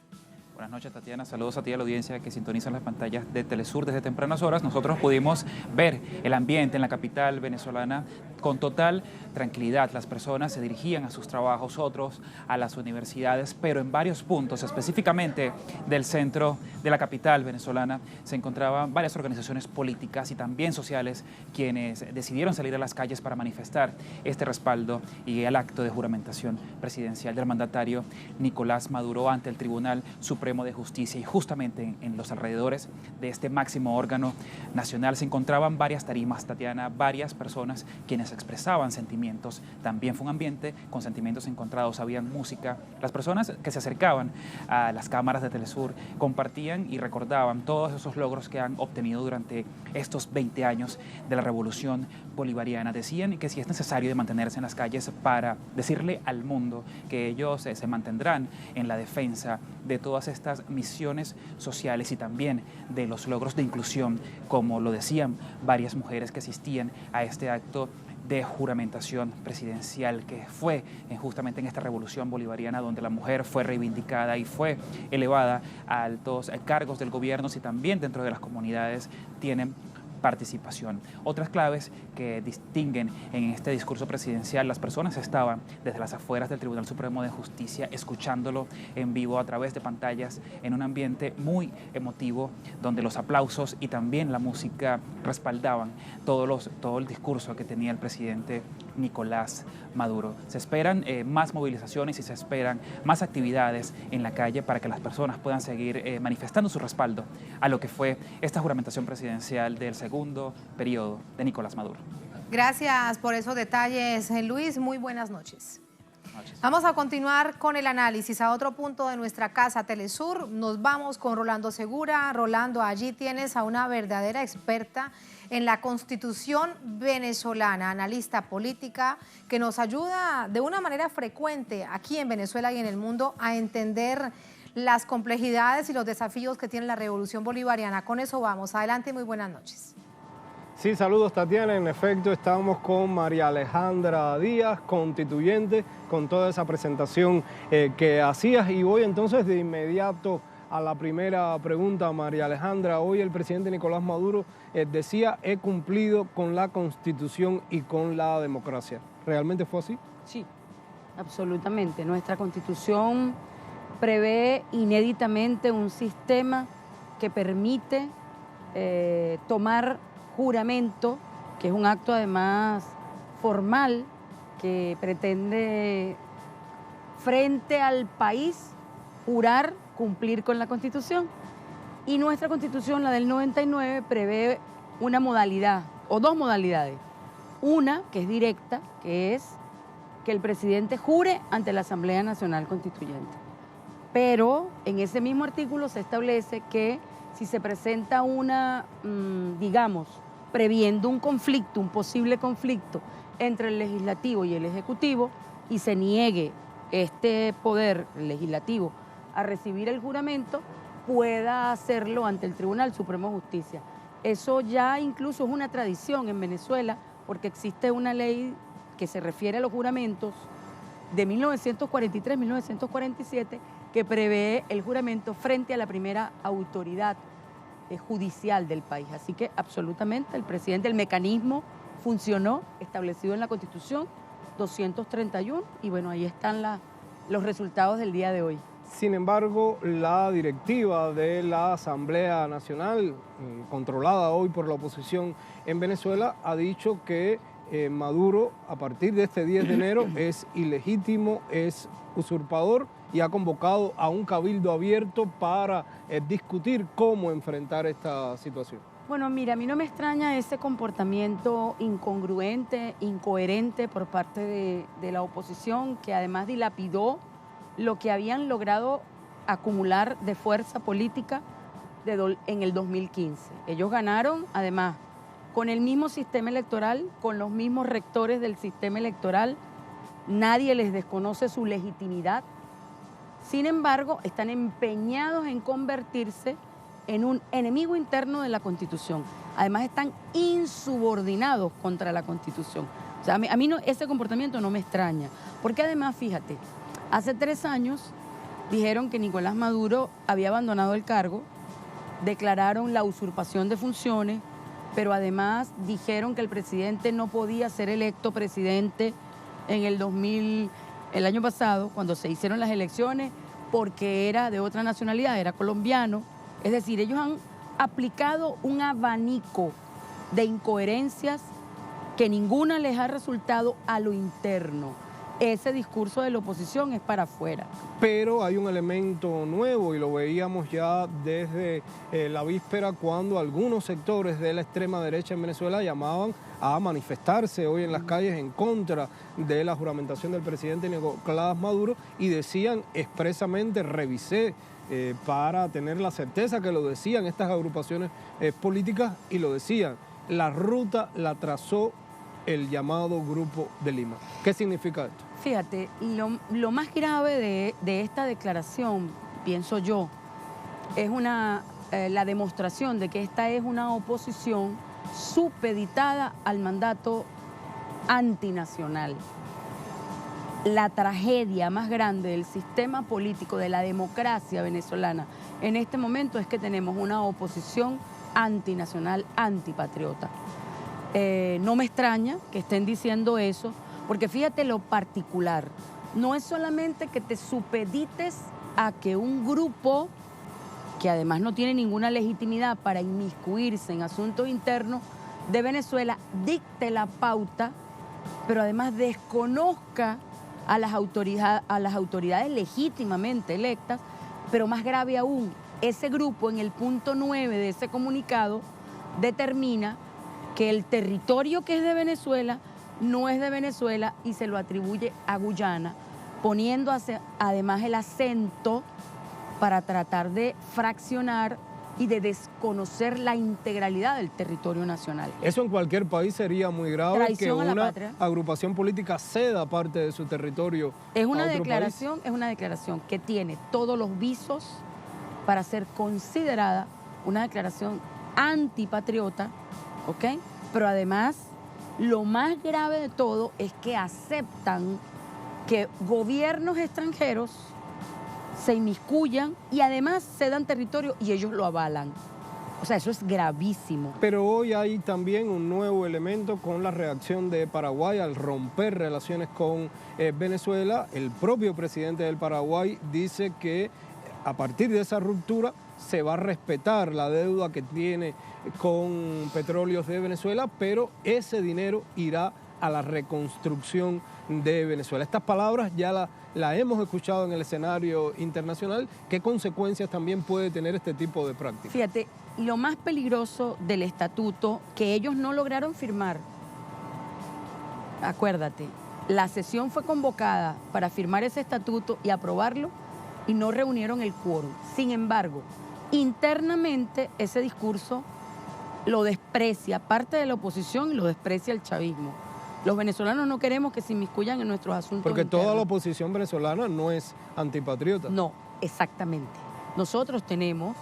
G: Buenas noches, Tatiana. Saludos a ti y a la audiencia que sintonizan las pantallas de Telesur desde tempranas horas. Nosotros pudimos ver el ambiente en la capital venezolana con total tranquilidad. Las personas se dirigían a sus trabajos, otros a las universidades, pero en varios puntos, específicamente del centro de la capital venezolana, se encontraban varias organizaciones políticas y también sociales quienes decidieron salir a las calles para manifestar este respaldo y el acto de juramentación presidencial del mandatario Nicolás Maduro ante el Tribunal Supremo de Justicia. Y justamente en los alrededores de este máximo órgano nacional se encontraban varias tarimas, Tatiana, varias personas quienes expresaban sentimientos. También fue un ambiente con sentimientos encontrados, habían música. Las personas que se acercaban a las cámaras de Telesur compartían y recordaban todos esos logros que han obtenido durante estos 20 años de la revolución bolivariana. Decían que si es necesario de mantenerse en las calles para decirle al mundo que ellos se mantendrán en la defensa de todas estas misiones sociales y también de los logros de inclusión, como lo decían varias mujeres que asistían a este acto de juramentación presidencial que fue justamente en esta revolución bolivariana donde la mujer fue reivindicada y fue elevada a altos cargos del gobierno y también dentro de las comunidades tienen participación. Otras claves que distinguen en este discurso presidencial, las personas estaban desde las afueras del Tribunal Supremo de Justicia escuchándolo en vivo a través de pantallas en un ambiente muy emotivo donde los aplausos y también la música respaldaban todo el discurso que tenía el presidente Nicolás Maduro. Se esperan más movilizaciones y se esperan más actividades en la calle para que las personas puedan seguir manifestando su respaldo a lo que fue esta juramentación presidencial del segundo periodo de Nicolás Maduro.
A: Gracias por esos detalles, Luis. Muy buenas noches. Vamos a continuar con el análisis a otro punto de nuestra casa Telesur. Nos vamos con Rolando Segura. Rolando, allí tienes a una verdadera experta en la Constitución venezolana, analista política, que nos ayuda de una manera frecuente aquí en Venezuela y en el mundo a entender las complejidades y los desafíos que tiene la revolución bolivariana. Con eso vamos. Adelante y muy buenas noches.
H: Sí, saludos Tatiana. En efecto, estamos con María Alejandra Díaz, constituyente, con toda esa presentación que hacías. Y voy entonces de inmediato a la primera pregunta, María Alejandra. Hoy el presidente Nicolás Maduro decía, he cumplido con la Constitución y con la democracia. ¿Realmente fue así?
I: Sí, absolutamente. Nuestra Constitución prevé inéditamente un sistema que permite tomar juramento, que es un acto además formal que pretende frente al país jurar cumplir con la Constitución. Y nuestra Constitución, la del 99, prevé una modalidad o dos modalidades. Una que es directa, que es que el presidente jure ante la Asamblea Nacional Constituyente. Pero en ese mismo artículo se establece que si se presenta una, digamos, previendo un conflicto, un posible conflicto entre el legislativo y el ejecutivo, y se niegue este poder legislativo a recibir el juramento, pueda hacerlo ante el Tribunal Supremo de Justicia. Eso ya incluso es una tradición en Venezuela, porque existe una ley que se refiere a los juramentos de 1943-1947, que prevé el juramento frente a la primera autoridad judicial del país. Así que absolutamente el presidente, el mecanismo funcionó, establecido en la Constitución 231, y bueno, ahí están los resultados del día de hoy.
H: Sin embargo, la directiva de la Asamblea Nacional, controlada hoy por la oposición en Venezuela, ha dicho que Maduro, a partir de este 10 de enero, es ilegítimo, es usurpador, y ha convocado a un cabildo abierto para discutir cómo enfrentar esta situación.
I: Bueno, mira, a mí no me extraña ese comportamiento incongruente, incoherente por parte de la oposición, que además dilapidó lo que habían logrado acumular de fuerza política en el 2015. Ellos ganaron, además, con el mismo sistema electoral, con los mismos rectores del sistema electoral. Nadie les desconoce su legitimidad. Sin embargo, están empeñados en convertirse en un enemigo interno de la Constitución. Además, están insubordinados contra la Constitución. O sea, a mí no, ese comportamiento no me extraña. Porque además, fíjate, hace 3 años dijeron que Nicolás Maduro había abandonado el cargo, declararon la usurpación de funciones, pero además dijeron que el presidente no podía ser electo presidente en el año pasado, cuando se hicieron las elecciones, porque era de otra nacionalidad, era colombiano. Es decir, ellos han aplicado un abanico de incoherencias que ninguna les ha resultado a lo interno. Ese discurso de la oposición es para afuera.
H: Pero hay un elemento nuevo y lo veíamos ya desde la víspera, cuando algunos sectores de la extrema derecha en Venezuela llamaban a manifestarse hoy en las calles en contra de la juramentación del presidente Nicolás Maduro, y decían expresamente, revisé para tener la certeza que lo decían estas agrupaciones políticas, y lo decían, la ruta la trazó el llamado Grupo de Lima. ¿Qué significa esto?
I: Fíjate, lo más grave de esta declaración, pienso yo, es la demostración de que esta es una oposición supeditada al mandato antinacional. La tragedia más grande del sistema político, de la democracia venezolana en este momento, es que tenemos una oposición antinacional, antipatriota. No me extraña que estén diciendo eso, porque fíjate lo particular, no es solamente que te supedites a que un grupo, que además no tiene ninguna legitimidad para inmiscuirse en asuntos internos de Venezuela, dicte la pauta, pero además desconozca a las autoridades legítimamente electas, pero más grave aún, ese grupo en el punto 9 de ese comunicado determina que el territorio que es de Venezuela no es de Venezuela y se lo atribuye a Guyana, poniendo además el acento para tratar de fraccionar y de desconocer la integralidad del territorio nacional.
H: Eso en cualquier país sería muy grave,
I: Traición
H: que
I: a la
H: una
I: patria.
H: Agrupación política ceda parte de su territorio
I: Es una
H: a otro
I: declaración,
H: país.
I: es una declaración que tiene todos los visos para ser considerada una declaración antipatriota, ¿ok? Pero además, lo más grave de todo es que aceptan que gobiernos extranjeros se inmiscuyan y además cedan territorio y ellos lo avalan. O sea, eso es gravísimo.
H: Pero hoy hay también un nuevo elemento con la reacción de Paraguay al romper relaciones con Venezuela. El propio presidente del Paraguay dice que a partir de esa ruptura se va a respetar la deuda que tiene con Petróleos de Venezuela, pero ese dinero irá a la reconstrucción de Venezuela. Estas palabras ya la hemos escuchado en el escenario internacional. ¿Qué consecuencias también puede tener este tipo de prácticas?
I: Fíjate, lo más peligroso del estatuto que ellos no lograron firmar, acuérdate, la sesión fue convocada para firmar ese estatuto y aprobarlo y no reunieron el quórum. Sin embargo, internamente ese discurso lo desprecia parte de la oposición y lo desprecia el chavismo. Los venezolanos no queremos que se inmiscuyan en nuestros asuntos
H: Porque
I: internos.
H: toda la oposición venezolana no es antipatriota.
I: No, exactamente. Nosotros tenemos,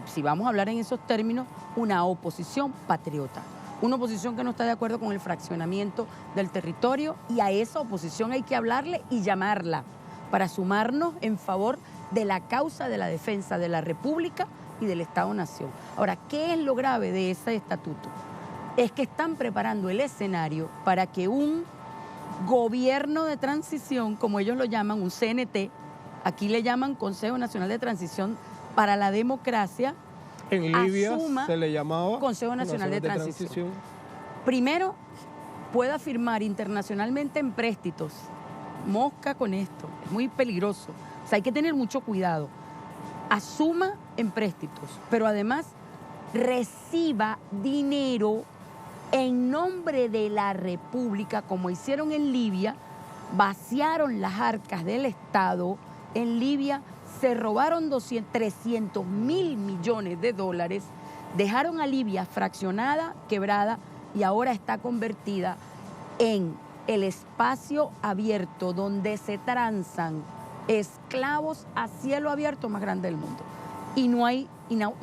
I: si vamos a hablar en esos términos, una oposición patriota. Una oposición que no está de acuerdo con el fraccionamiento del territorio y a esa oposición hay que hablarle y llamarla para sumarnos en favor de la causa de la defensa de la República y del Estado-Nación. Ahora, ¿qué es lo grave de ese estatuto? Es que están preparando el escenario para que un gobierno de transición, como ellos lo llaman, un CNT, aquí le llaman Consejo Nacional de Transición para la Democracia,
H: en Libia se le llamaba
I: Consejo Nacional de Transición. Primero, pueda firmar internacionalmente en préstitos. Mosca con esto, es muy peligroso. O sea, hay que tener mucho cuidado. Asuma en préstitos, pero además reciba dinero en nombre de la República, como hicieron en Libia, vaciaron las arcas del Estado. En Libia se robaron 300 mil millones de dólares, dejaron a Libia fraccionada, quebrada, y ahora está convertida en el espacio abierto donde se transan esclavos a cielo abierto más grande del mundo. Y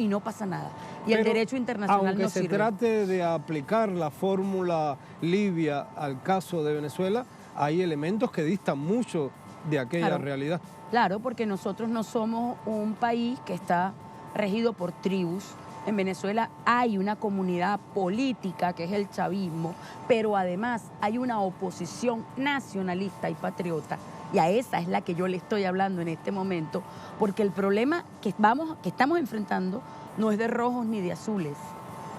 I: no pasa nada. Y el derecho internacional no sirve.
H: Aunque se trate de aplicar la fórmula Libia al caso de Venezuela, hay elementos que distan mucho de aquella realidad.
I: Claro, porque nosotros no somos un país que está regido por tribus. En Venezuela hay una comunidad política que es el chavismo, pero además hay una oposición nacionalista y patriota. Y a esa es la que yo le estoy hablando en este momento, porque el problema que estamos enfrentando no es de rojos ni de azules.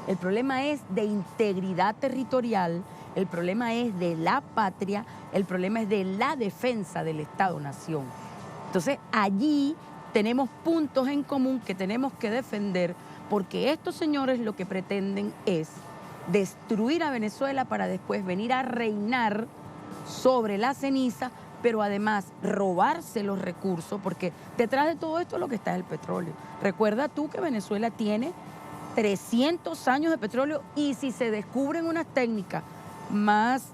I: El problema es de integridad territorial, el problema es de la patria, el problema es de la defensa del Estado-Nación. Entonces, allí tenemos puntos en común que tenemos que defender, porque estos señores lo que pretenden es destruir a Venezuela para después venir a reinar sobre la ceniza, pero además robarse los recursos, porque detrás de todo esto lo que está es el petróleo. Recuerda tú que Venezuela tiene 300 años de petróleo y si se descubren unas técnicas más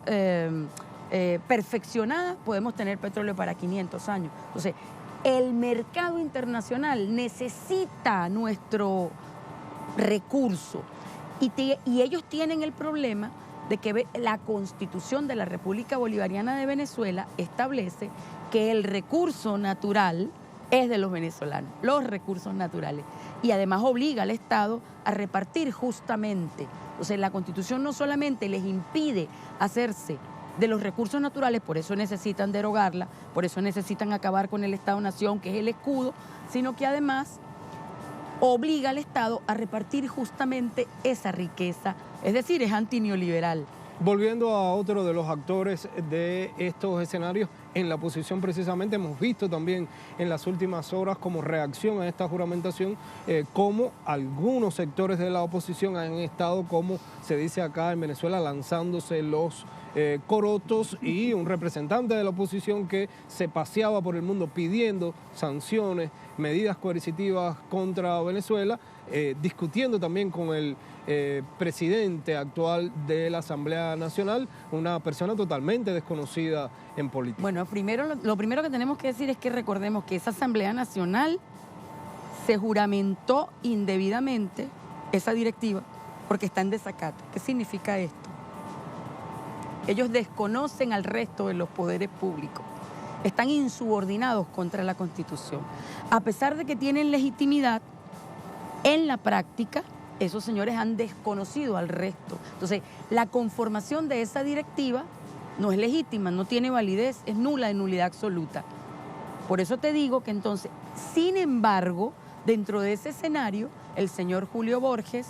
I: perfeccionadas, podemos tener petróleo para 500 años. Entonces, el mercado internacional necesita nuestro recurso y ellos tienen el problema de que la Constitución de la República Bolivariana de Venezuela establece que el recurso natural es de los venezolanos, los recursos naturales, y además obliga al Estado a repartir justamente. Entonces, la Constitución no solamente les impide hacerse de los recursos naturales, por eso necesitan derogarla, por eso necesitan acabar con el Estado-Nación, que es el escudo, sino que además obliga al Estado a repartir justamente esa riqueza, es decir, es antineoliberal.
H: Volviendo a otro de los actores de estos escenarios, en la oposición precisamente hemos visto también en las últimas horas como reacción a esta juramentación, cómo algunos sectores de la oposición han estado, como se dice acá en Venezuela, lanzándose los corotos, y un representante de la oposición que se paseaba por el mundo pidiendo sanciones, medidas coercitivas contra Venezuela, discutiendo también con el presidente actual de la Asamblea Nacional, una persona totalmente desconocida en política.
I: Bueno, lo primero que tenemos que decir es que recordemos que esa Asamblea Nacional se juramentó indebidamente esa directiva porque está en desacato. ¿Qué significa esto? Ellos desconocen al resto de los poderes públicos. Están insubordinados contra la Constitución. A pesar de que tienen legitimidad, en la práctica, esos señores han desconocido al resto. Entonces, la conformación de esa directiva no es legítima, no tiene validez, es nula, de nulidad absoluta. Por eso te digo que entonces, sin embargo, dentro de ese escenario, el señor Julio Borges,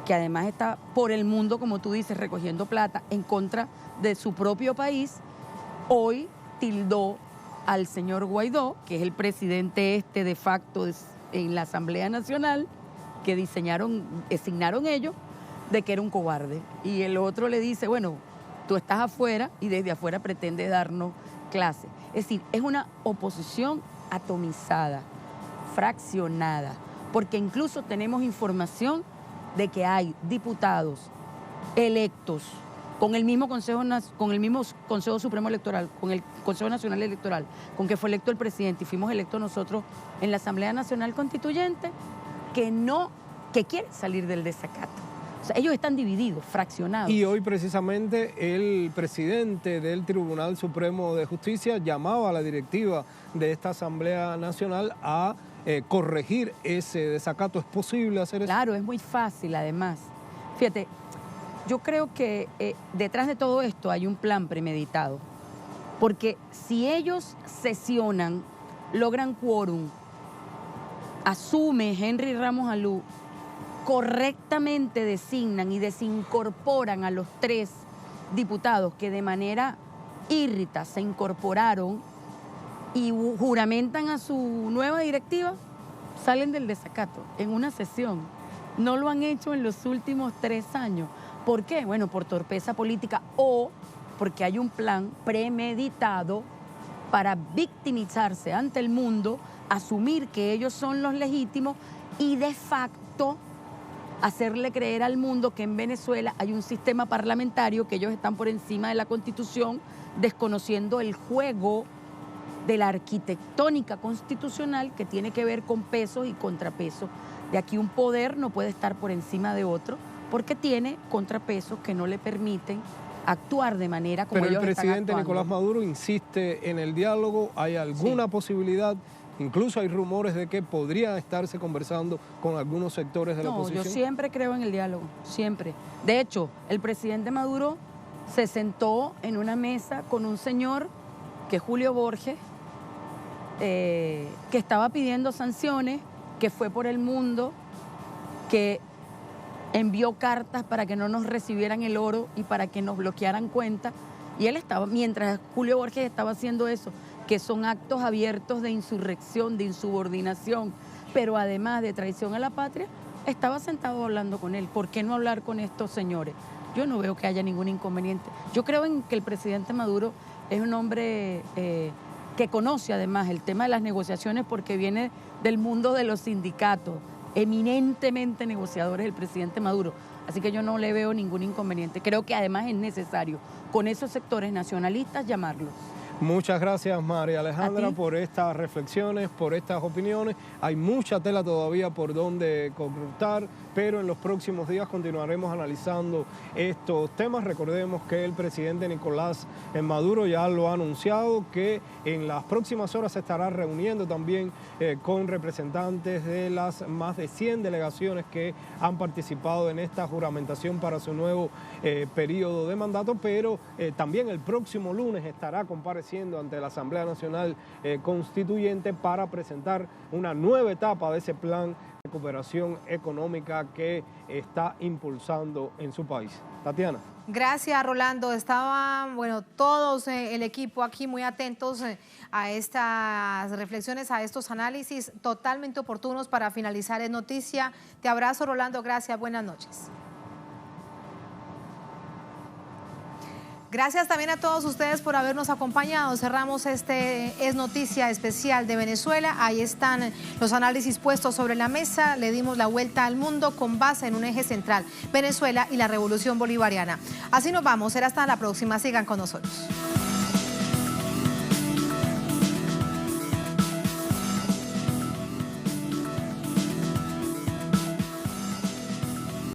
I: que además está por el mundo, como tú dices, recogiendo plata en contra de su propio país, hoy tildó al señor Guaidó, que es el presidente de facto en la Asamblea Nacional, que designaron ellos, de que era un cobarde. Y el otro le dice, bueno, tú estás afuera y desde afuera pretendes darnos clase. Es decir, es una oposición atomizada, fraccionada, porque incluso tenemos información de que hay diputados electos con el mismo Consejo Supremo Electoral, con el Consejo Nacional Electoral, con que fue electo el presidente y fuimos electos nosotros en la Asamblea Nacional Constituyente, que quieren salir del desacato. O sea, ellos están divididos, fraccionados.
H: Y hoy precisamente el presidente del Tribunal Supremo de Justicia llamaba a la directiva de esta Asamblea Nacional a corregir ese desacato. ¿Es posible hacer eso?
I: Claro, es muy fácil además. Fíjate, yo creo que detrás de todo esto hay un plan premeditado. Porque si ellos sesionan, logran quórum, asume Henry Ramos Alú, correctamente designan y desincorporan a los 3 diputados que de manera írrita se incorporaron y juramentan a su nueva directiva, salen del desacato en una sesión. No lo han hecho en los últimos 3 años. ¿Por qué? Bueno, por torpeza política o porque hay un plan premeditado para victimizarse ante el mundo, asumir que ellos son los legítimos y de facto hacerle creer al mundo que en Venezuela hay un sistema parlamentario, que ellos están por encima de la Constitución, desconociendo el juego de la arquitectónica constitucional que tiene que ver con pesos y contrapesos. De aquí un poder no puede estar por encima de otro porque tiene contrapesos que no le permiten actuar de manera como ellos están actuando.
H: Pero el presidente Nicolás Maduro insiste en el diálogo. ¿Hay alguna posibilidad? Incluso hay rumores de que podría estarse conversando con algunos sectores de la oposición.
I: Yo siempre creo en el diálogo, siempre. De hecho, el presidente Maduro se sentó en una mesa con un señor, que es Julio Borges, que estaba pidiendo sanciones, que fue por el mundo, que envió cartas para que no nos recibieran el oro y para que nos bloquearan cuentas. Y él estaba, mientras Julio Borges estaba haciendo eso, que son actos abiertos de insurrección, de insubordinación, pero además de traición a la patria, estaba sentado hablando con él. ¿Por qué no hablar con estos señores? Yo no veo que haya ningún inconveniente. Yo creo en que el presidente Maduro es un hombre que conoce además el tema de las negociaciones porque viene del mundo de los sindicatos, eminentemente negociadores el presidente Maduro. Así que yo no le veo ningún inconveniente. Creo que además es necesario con esos sectores nacionalistas llamarlos.
H: Muchas gracias, María Alejandra, por estas reflexiones, por estas opiniones. Hay mucha tela todavía por donde cortar, pero en los próximos días continuaremos analizando estos temas. Recordemos que el presidente Nicolás Maduro ya lo ha anunciado, que en las próximas horas se estará reuniendo también con representantes de las más de 100 delegaciones que han participado en esta juramentación para su nuevo periodo de mandato, pero también el próximo lunes estará compareciendo ante la Asamblea Nacional Constituyente para presentar una nueva etapa de ese plan de recuperación económica que está impulsando en su país. Tatiana.
A: Gracias, Rolando. Estaban, todos el equipo aquí muy atentos a estas reflexiones, a estos análisis totalmente oportunos para finalizar en Noticia. Te abrazo, Rolando. Gracias. Buenas noches. Gracias también a todos ustedes por habernos acompañado. Cerramos este Es Noticia especial de Venezuela. Ahí están los análisis puestos sobre la mesa. Le dimos la vuelta al mundo con base en un eje central, Venezuela y la Revolución Bolivariana. Así nos vamos. Será hasta la próxima. Sigan con nosotros.